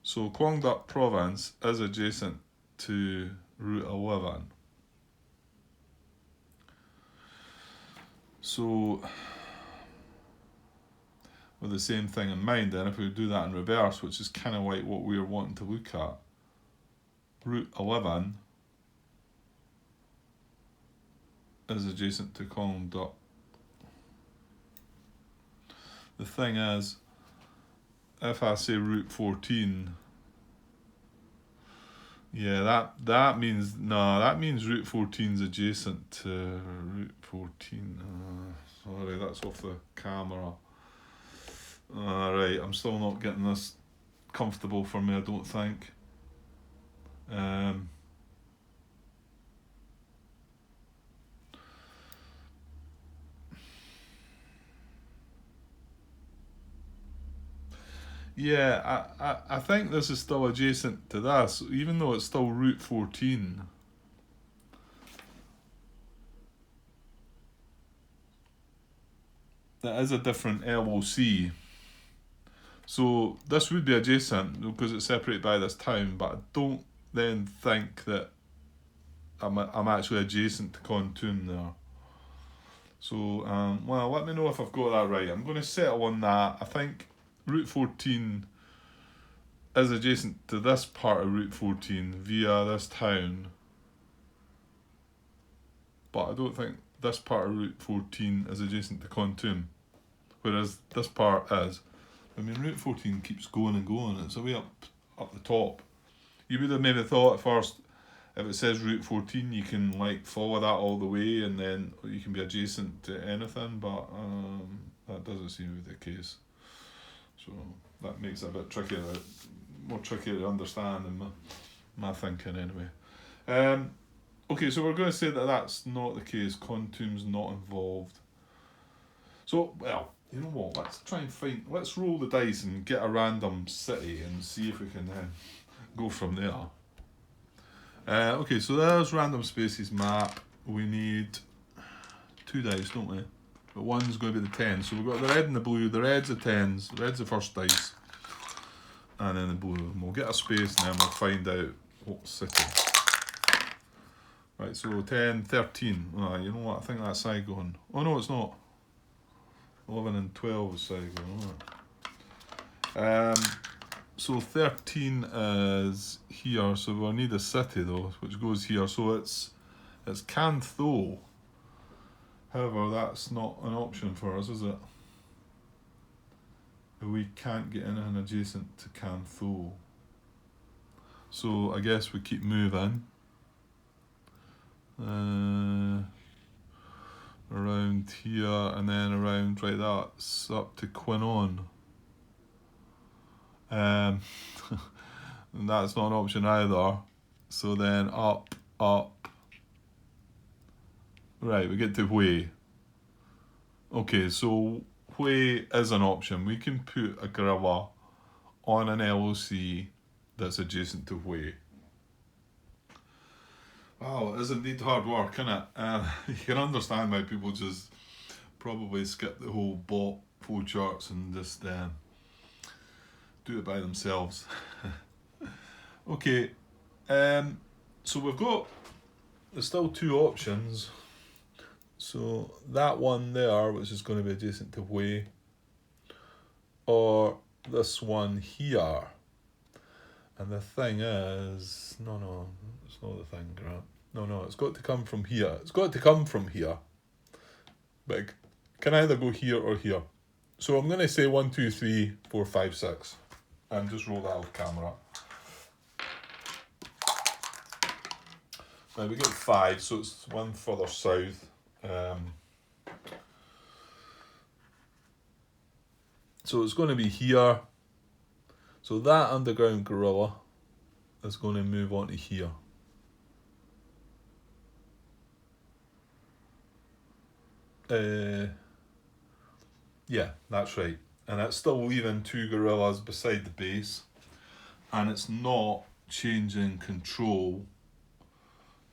So Quang Duc Province is adjacent to Route 11. So with the same thing in mind, then if we do that in reverse, which is kind of like what we're wanting to look at, Route 11 is adjacent to Quang Duc. The thing is, if I say Route 14, yeah, that means Route 14 is adjacent to Route 14. Sorry, that's off the camera. Right, I'm still not getting this comfortable for me, I don't think. Yeah, I think this is still adjacent to this, even though it's still Route 14. that is a different LOC. So this would be adjacent because it's separated by this town, but I don't then think that I'm actually adjacent to Contun there. So, well, let me know if I've got that right. I'm going to settle on that. I think Route 14 is adjacent to this part of Route 14 via this town. But I don't think this part of Route 14 is adjacent to Contun, whereas this part is. I mean, Route 14 keeps going and going. It's a way up the top. You would have maybe thought at first, if it says Route 14, you can like follow that all the way and then you can be adjacent to anything, but that doesn't seem to be the case. So that makes it a bit trickier, more trickier to understand in my thinking anyway. Okay, so we're going to say that that's not the case. Contum's not involved. So, well, you know what? Let's roll the dice and get a random city and see if we can go from there. Okay, so there's random spaces map. We need 2 dice, don't we? But one's going to be the 10. So we've got the red and the blue. The red's the 10s. The red's the first dice. And then the blue. And we'll get a space and then we'll find out what city. Right, so 10, 13. Oh, you know what? I think that's Saigon. Oh, no, it's not. 11 and 12 is Saigon. So 13 is here, so we'll need a city though, which goes here. So it's Can Tho. However, that's not an option for us, is it? We can't get anything adjacent to Can Tho. So I guess we keep moving. Around here and then around, right, that's up to Quinon. And that's not an option either. So then up. Right, we get to Hue. Okay, so Hue is an option. We can put a gorilla on an LOC that's adjacent to Hue. Wow, it is indeed hard work, isn't it? You can understand why people just probably skip the whole bot flowcharts and just do it by themselves. Okay, so there's still 2 options. So that one there, which is going to be adjacent to Hue, or this one here. And the thing is, no, it's not the thing, Grant. No, it's got to come from here. It's got to come from here. But it can either go here or here. So I'm going to say 1, 2, 3, 4, 5, 6. And just roll that off camera. Now we get 5, so it's one further south. So it's going to be here. So that underground gorilla is going to move on to here. Yeah, that's right. And it's still leaving 2 gorillas beside the base. And it's not changing control,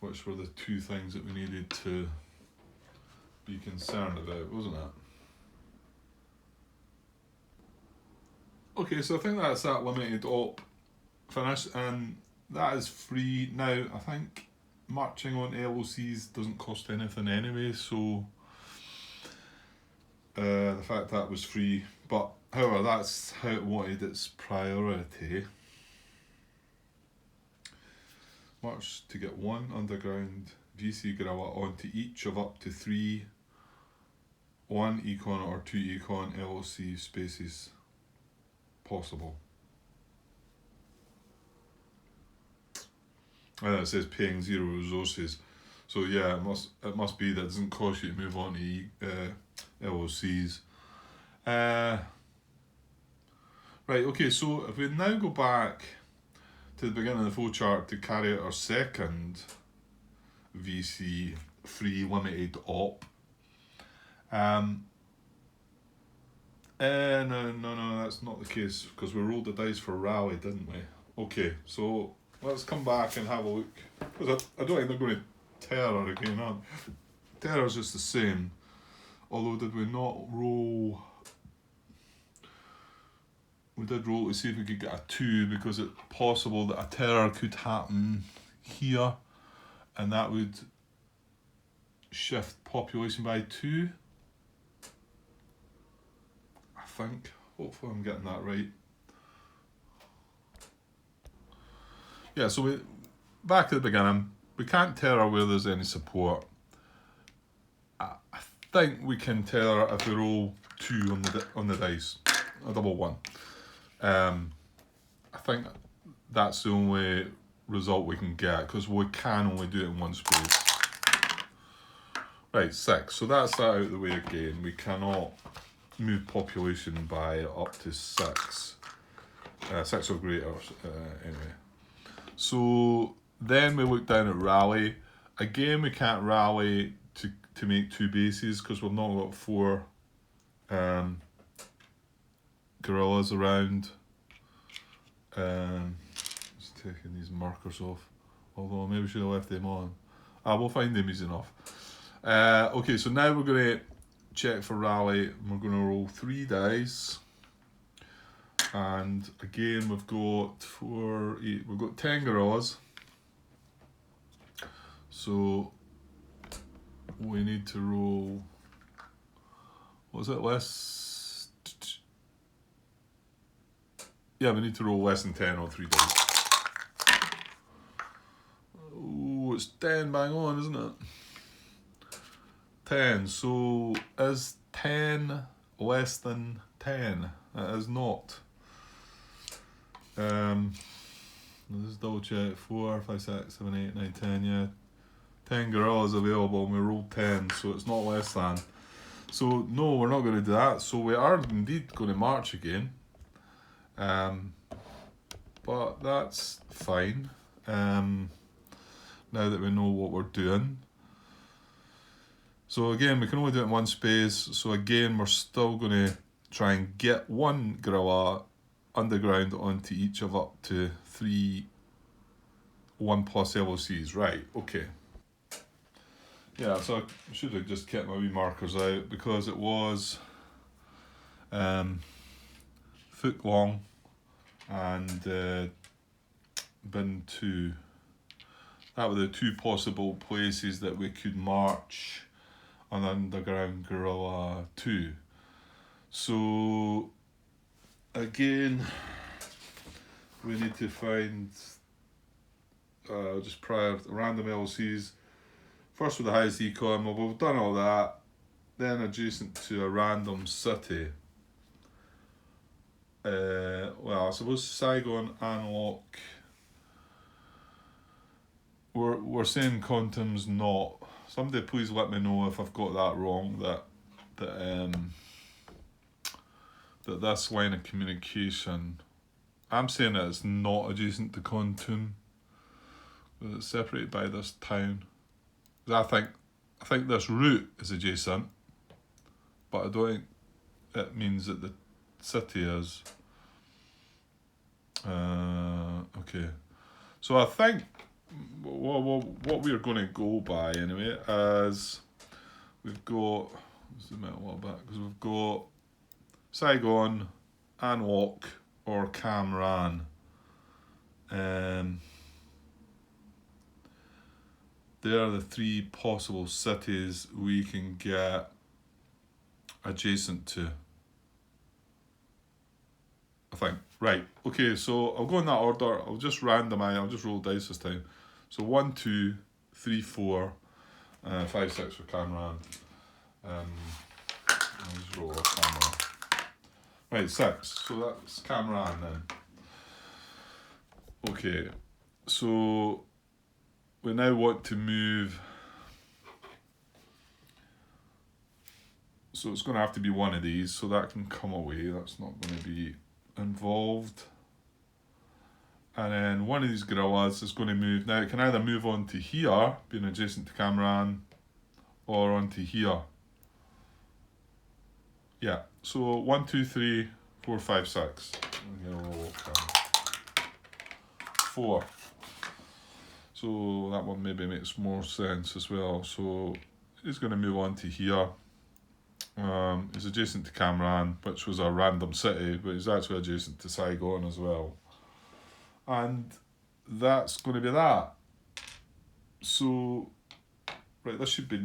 which were the 2 things that we needed to be concerned about, wasn't it? Okay, so I think that's that limited op finished, and that is free. Now, I think marching on LOCs doesn't cost anything anyway, so the fact that was free, but however, that's how it wanted its priority. March to get 1 underground VC gorilla onto each of up to 3 1 econ or 2 econ LOC spaces possible. And it says paying 0 resources, so yeah, it must be that it doesn't cost you to move on to LOCs. Right, okay, so if we now go back to the beginning of the flowchart to carry out our second VC free limited op. No, that's not the case, because we rolled the dice for rally, didn't we? Okay, so let's come back and have a look, because I don't think they're going to terror again, huh? Terror's just the same. Although did we not roll? We did roll to see if we could get a 2 because it's possible that a terror could happen here and that would shift population by 2. I think. Hopefully I'm getting that right. Yeah, so we back at the beginning, we can't terror where there's any support. I think we can terror if we roll 2 on the dice, a double 1. I think that's the only result we can get because we can only do it in one space. Right, 6. So that's that out of the way again. We cannot move population by up to 6. 6 or greater, anyway. So then we look down at rally. Again, we can't rally to make 2 bases because we've not got 4 gorillas around. Just taking these markers off. Although maybe we should have left them on. We'll find them easy enough. Okay, so now we're going to check for rally. We're going to roll 3 dice. And again, we've got 4, 8, we've got 10 gorillas. So we need to roll, what was it, less? Yeah, we need to roll less than 10 on 3 dice. Oh, it's 10 bang on, isn't it? 10, so is 10 less than 10? It is not. Let's double check. 4, 5, 6, 7, 8, 9, 10, yeah. 10 gorillas available and we rolled 10, so it's not less than. So no, we're not going to do that. So we are indeed going to march again. But that's fine. Now that we know what we're doing. So again, we can only do it in one space. So again, we're still going to try and get 1 gorilla underground onto each of up to 3 1+ LOCs. Right, okay. Yeah, so I should have just kept my wee markers out because it was foot long and bin 2. That were the 2 possible places that we could march on underground gorilla 2. So again, we need to find just prior random LCs. First with the highest econ. Well, we've done all that. Then adjacent to a random city. Well, I suppose Saigon, Anlock. We're saying Quantum's not. Somebody please let me know if I've got that wrong. That this line of communication, I'm saying that it's not adjacent to Quantum. It's separated by this town. I think this route is adjacent, but I don't think it means that the city is. Okay, so I think what we're going to go by anyway is we've got, zoom out a little bit, because we've got Saigon, Anlock, or Cam Ranh. They are the 3 possible cities we can get adjacent to. I think. Right, okay, so I'll go in that order. I'll just randomize, I'll just roll dice this time. So 1, 2, 3, 4, 5, 6 for Cam Ranh. I'll just roll off camera. Right, 6. So that's Cam Ranh then. Okay, so we now want to move. So it's going to have to be one of these, so that can come away. That's not going to be involved. And then one of these gorillas is going to move. Now it can either move on to here, being adjacent to Cam Ranh, or onto here. Yeah, so 1, 2, 3, 4, 5, 6. 4. So that one maybe makes more sense as well. So it's going to move on to here. It's adjacent to Cam Ranh, which was a random city, but it's actually adjacent to Saigon as well. And that's going to be that. So, right, this should be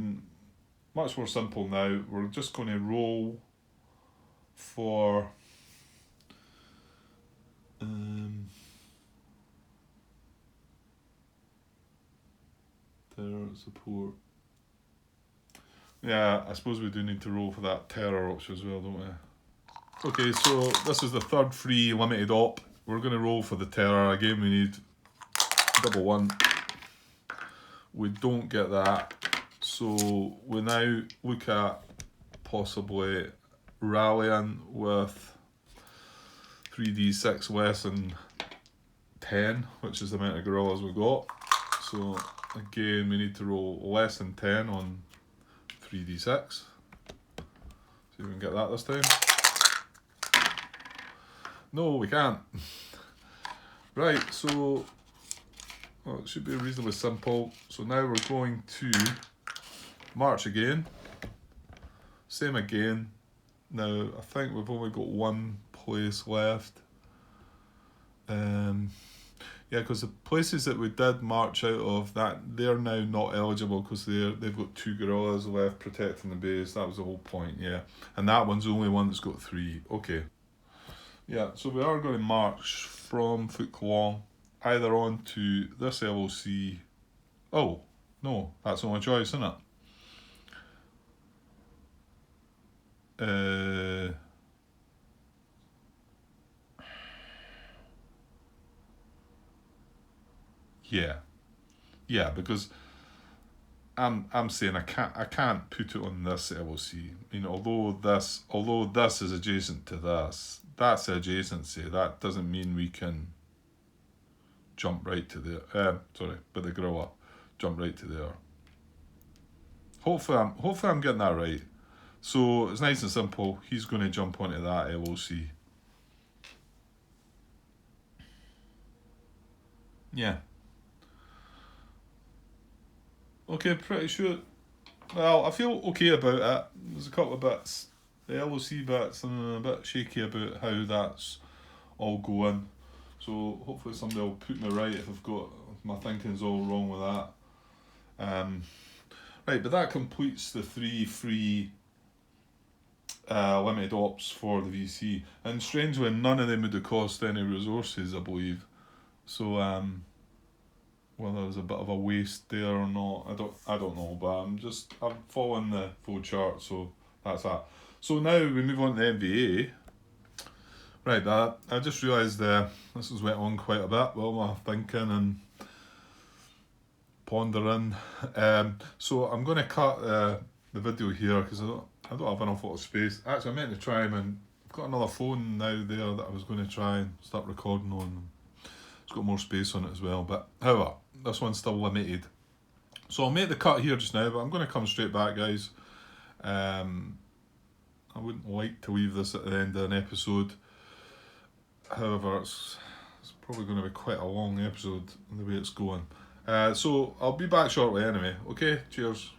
much more simple now. We're just going to roll for terror support. Yeah, I suppose we do need to roll for that terror option as well, don't we? Okay, so this is the third free limited op. We're going to roll for the terror. Again, we need double one. We don't get that. So we now look at possibly rallying with 3d6 less than 10, which is the amount of gorillas we got. So again, we need to roll less than 10 on 3d6. See if we can get that this time. No, we can't. Right, so well, it should be reasonably simple. So now we're going to march again. Same again. Now I think we've only got one place left. Yeah, because the places that we did march out of, that they're now not eligible because they've got 2 guerrillas left protecting the base. That was the whole point, yeah. And that one's the only one that's got 3. Okay. Yeah, so we are going to march from Phuoc Long either on to this LOC. Oh, no, that's the only choice, isn't it? Yeah, because I'm saying I can't put it on this LOC. You know, although this is adjacent to this, that's adjacency. That doesn't mean we can jump right to there. With the gorilla, jump right to there. Hopefully I'm getting that right. So it's nice and simple. He's going to jump onto that LOC. Yeah. Okay, pretty sure. Well, I feel okay about it. There's a couple of bits, the LOC bits, I'm a bit shaky about how that's all going. So hopefully somebody will put me right if my thinking's all wrong with that. Right, but that completes the 3 free limited ops for the VC, and strangely none of them would have cost any resources, I believe. So whether there's a bit of a waste there or not, I don't know, but I'm following the flow chart, so that's that. So now we move on to the MVA. Right, I just realised this has went on quite a bit while my thinking and pondering. So I'm going to cut the video here because I don't have enough lot of space. Actually, I meant to try and I've got another phone now there that I was going to try and start recording on. It's got more space on it as well, but however, this one's still limited. So I'll make the cut here just now, but I'm going to come straight back, guys. I wouldn't like to leave this at the end of an episode. However, it's probably going to be quite a long episode the way it's going. So I'll be back shortly anyway. Okay, cheers.